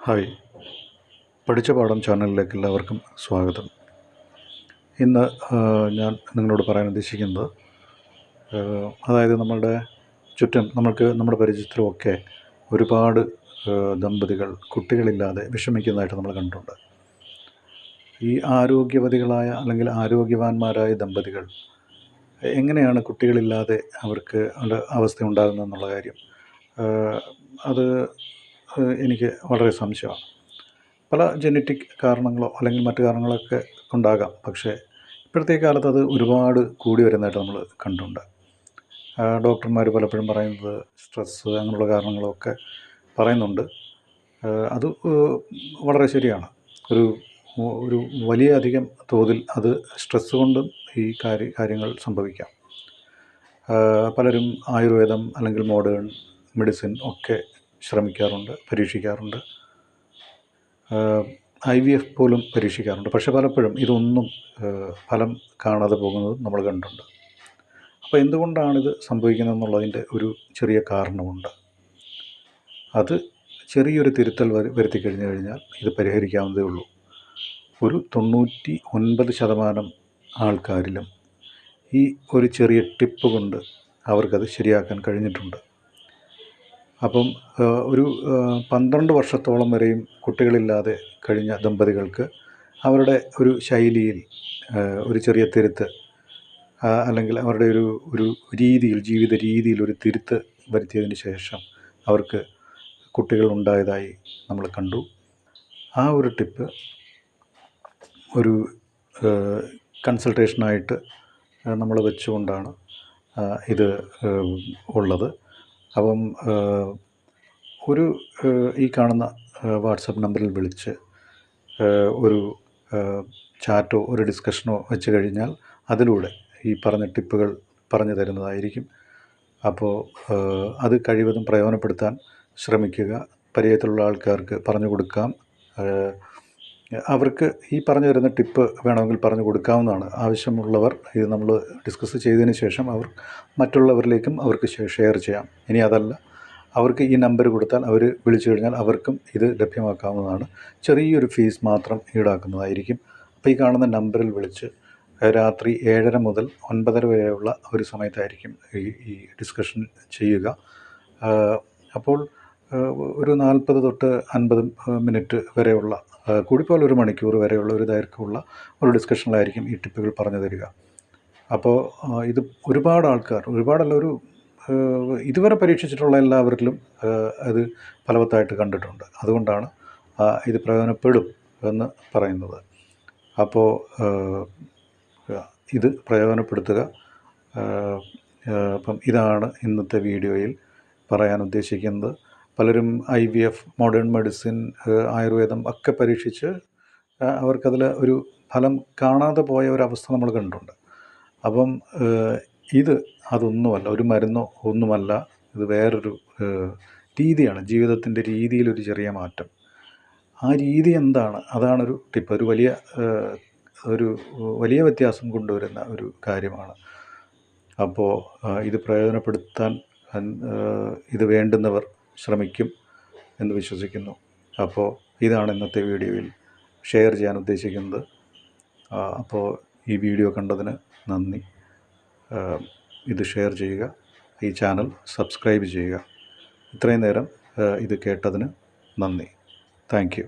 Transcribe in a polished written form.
Hi, പഠിച്ച പാഠം ചാനലിലേക്ക് എല്ലാവർക്കും സ്വാഗതം. ഇന്ന് ഞാൻ നിങ്ങളോട് പറയാൻ ഉദ്ദേശിക്കുന്നത് അതായത് നമ്മളുടെ ചുറ്റും നമ്മുടെ പരിചയത്തിലുമൊക്കെ ഒരുപാട് ദമ്പതികൾ കുട്ടികളില്ലാതെ വിഷമിക്കുന്നതായിട്ട് നമ്മൾ കണ്ടിട്ടുണ്ട്. ഈ ആരോഗ്യവതികളായ അല്ലെങ്കിൽ ആരോഗ്യവാന്മാരായ ദമ്പതികൾ എങ്ങനെയാണ് കുട്ടികളില്ലാതെ അവർക്ക് അവസ്ഥ ഉണ്ടാകുന്നതെന്നുള്ള കാര്യം അത് എനിക്ക് വളരെ സംശയമാണ്. പല ജനറ്റിക് കാരണങ്ങളോ അല്ലെങ്കിൽ മറ്റു കാരണങ്ങളൊക്കെ ഉണ്ടാകാം. പക്ഷേ ഇപ്പോഴത്തെ കാലത്ത് അത് ഒരുപാട് കൂടി വരുന്നതായിട്ട് നമ്മൾ കണ്ടിട്ടുണ്ട്. ഡോക്ടർമാർ പലപ്പോഴും പറയുന്നത് സ്ട്രെസ്സ് അങ്ങനെയുള്ള കാരണങ്ങളൊക്കെ പറയുന്നുണ്ട്. അത് വളരെ ശരിയാണ്. ഒരു ഒരു വലിയ അധികം തോതിൽ അത് സ്ട്രെസ്സ് കൊണ്ടും ഈ കാര്യങ്ങൾ സംഭവിക്കാം. പലരും ആയുർവേദം അല്ലെങ്കിൽ മോഡേൺ മെഡിസിൻ ഒക്കെ ശ്രമിക്കാറുണ്ട്, പരീക്ഷിക്കാറുണ്ട്. IVF പോലും പരീക്ഷിക്കാറുണ്ട്. പക്ഷേ പലപ്പോഴും ഇതൊന്നും ഫലം കാണാതെ പോകുന്നത് നമ്മൾ കണ്ടിട്ടുണ്ട്. അപ്പോൾ എന്തുകൊണ്ടാണിത് സംഭവിക്കുന്നതെന്നുള്ളതിൻ്റെ ഒരു ചെറിയ കാരണമുണ്ട്. അത് ചെറിയൊരു തിരുത്തൽ വരുത്തി കഴിഞ്ഞാൽ ഇത് പരിഹരിക്കാവുന്നതേ ഉള്ളൂ. ഒരു 99% ആൾക്കാരിലും ഈ ഒരു ചെറിയ ടിപ്പ് കൊണ്ട് അവർക്കത് ശരിയാക്കാൻ കഴിഞ്ഞിട്ടുണ്ട്. അപ്പം ഒരു 12 വർഷത്തോളം വരെയും കുട്ടികളില്ലാതെ കഴിഞ്ഞ ദമ്പതികൾക്ക് അവരുടെ ഒരു ശൈലിയിൽ ഒരു ചെറിയ തിരുത്ത് അല്ലെങ്കിൽ അവരുടെ ഒരു രീതിയിൽ ജീവിത രീതിയിൽ ഒരു തിരുത്ത് വരുത്തിയതിന് ശേഷം അവർക്ക് കുട്ടികൾ ഉണ്ടായതായി നമ്മൾ കണ്ടു. ആ ഒരു ടിപ്പ് ഒരു കൺസൾട്ടേഷനായിട്ട് നമ്മൾ വെച്ചുകൊണ്ടാണ് ഇത് ഉള്ളത്. അപ്പം ഒരു ഈ കാണുന്ന വാട്സപ്പ് നമ്പറിൽ വിളിച്ച് ഒരു ചാറ്റോ ഒരു ഡിസ്കഷനോ വെച്ച് കഴിഞ്ഞാൽ അതിലൂടെ ഈ പറഞ്ഞ ടിപ്പുകൾ പറഞ്ഞു തരുന്നതായിരിക്കും. അപ്പോൾ അത് കഴിവതും പ്രയോജനപ്പെടുത്താൻ ശ്രമിക്കുക. പരിചയത്തിലുള്ള ആൾക്കാർക്ക് പറഞ്ഞു കൊടുക്കാം. അവർക്ക് ഈ പറഞ്ഞു തരുന്ന ടിപ്പ് വേണമെങ്കിൽ പറഞ്ഞു കൊടുക്കാവുന്നതാണ്. ആവശ്യമുള്ളവർ ഇത് നമ്മൾ ഡിസ്കസ് ചെയ്തതിന് ശേഷം അവർ മറ്റുള്ളവരിലേക്കും അവർക്ക് ഷെയർ ചെയ്യാം. ഇനി അതല്ല, അവർക്ക് ഈ നമ്പർ കൊടുത്താൽ അവർ വിളിച്ചു കഴിഞ്ഞാൽ അവർക്കും ഇത് ലഭ്യമാക്കാവുന്നതാണ്. ചെറിയൊരു ഫീസ് മാത്രം ഈടാക്കുന്നതായിരിക്കും. അപ്പോൾ ഈ കാണുന്ന നമ്പറിൽ വിളിച്ച് രാത്രി 7:30 മുതൽ 9:30 വരെയുള്ള ഒരു സമയത്തായിരിക്കും ഈ ഡിസ്കഷൻ ചെയ്യുക. അപ്പോൾ ഒരു 40 തൊട്ട് 50 മിനിറ്റ് വരെയുള്ള കൂടിപ്പോയാൽ 1 മണിക്കൂർ വരെയുള്ള ഒരു ദൈർഘ്യമുള്ള ഒരു ഡിസ്കഷനിലായിരിക്കും ഈ ടിപ്പുകൾ പറഞ്ഞു തരിക. അപ്പോൾ ഇത് ഒരുപാടല്ല, ഇതുവരെ പരീക്ഷിച്ചിട്ടുള്ള എല്ലാവരിലും അത് ഫലവത്തായിട്ട് കണ്ടിട്ടുണ്ട്. അതുകൊണ്ടാണ് ഇത് പ്രയോജനപ്പെടും എന്ന് പറയുന്നത്. അപ്പോൾ ഇത് പ്രയോജനപ്പെടുത്തുക. അപ്പം ഇതാണ് ഇന്നത്തെ വീഡിയോയിൽ പറയാൻ ഉദ്ദേശിക്കുന്നത്. പലരും IVF, മോഡേൺ മെഡിസിൻ, ആയുർവേദം ഒക്കെ പരീക്ഷിച്ച് അവർക്കതിൽ ഒരു ഫലം കാണാതെ പോയ ഒരവസ്ഥ നമ്മൾ കണ്ടിട്ടുണ്ട്. അപ്പം ഇത് അതൊന്നുമല്ല, ഒരു മരുന്നോ ഒന്നുമല്ല. ഇത് വേറൊരു രീതിയാണ്, ജീവിതത്തിൻ്റെ രീതിയിലൊരു ചെറിയ മാറ്റം. ആ രീതി എന്താണ്? അതാണൊരു ടിപ്പ്. ഒരു വലിയ വ്യത്യാസം കൊണ്ടുവരുന്ന ഒരു കാര്യമാണ്. അപ്പോൾ ഇത് പ്രയോജനപ്പെടുത്താൻ ഇത് വേണ്ടുന്നവർ ശ്രമിക്കും എന്ന് വിശ്വസിക്കുന്നു. അപ്പോൾ ഇതാണ് ഇന്നത്തെ വീഡിയോയിൽ ഷെയർ ചെയ്യാൻ ഉദ്ദേശിക്കുന്നത്. അപ്പോൾ ഈ വീഡിയോ കണ്ടതിന് നന്ദി. ഇത് ഷെയർ ചെയ്യുക, ഈ ചാനൽ സബ്സ്ക്രൈബ് ചെയ്യുക. ഇത്രയും നേരം ഇത് കേട്ടതിന് നന്ദി. Thank you.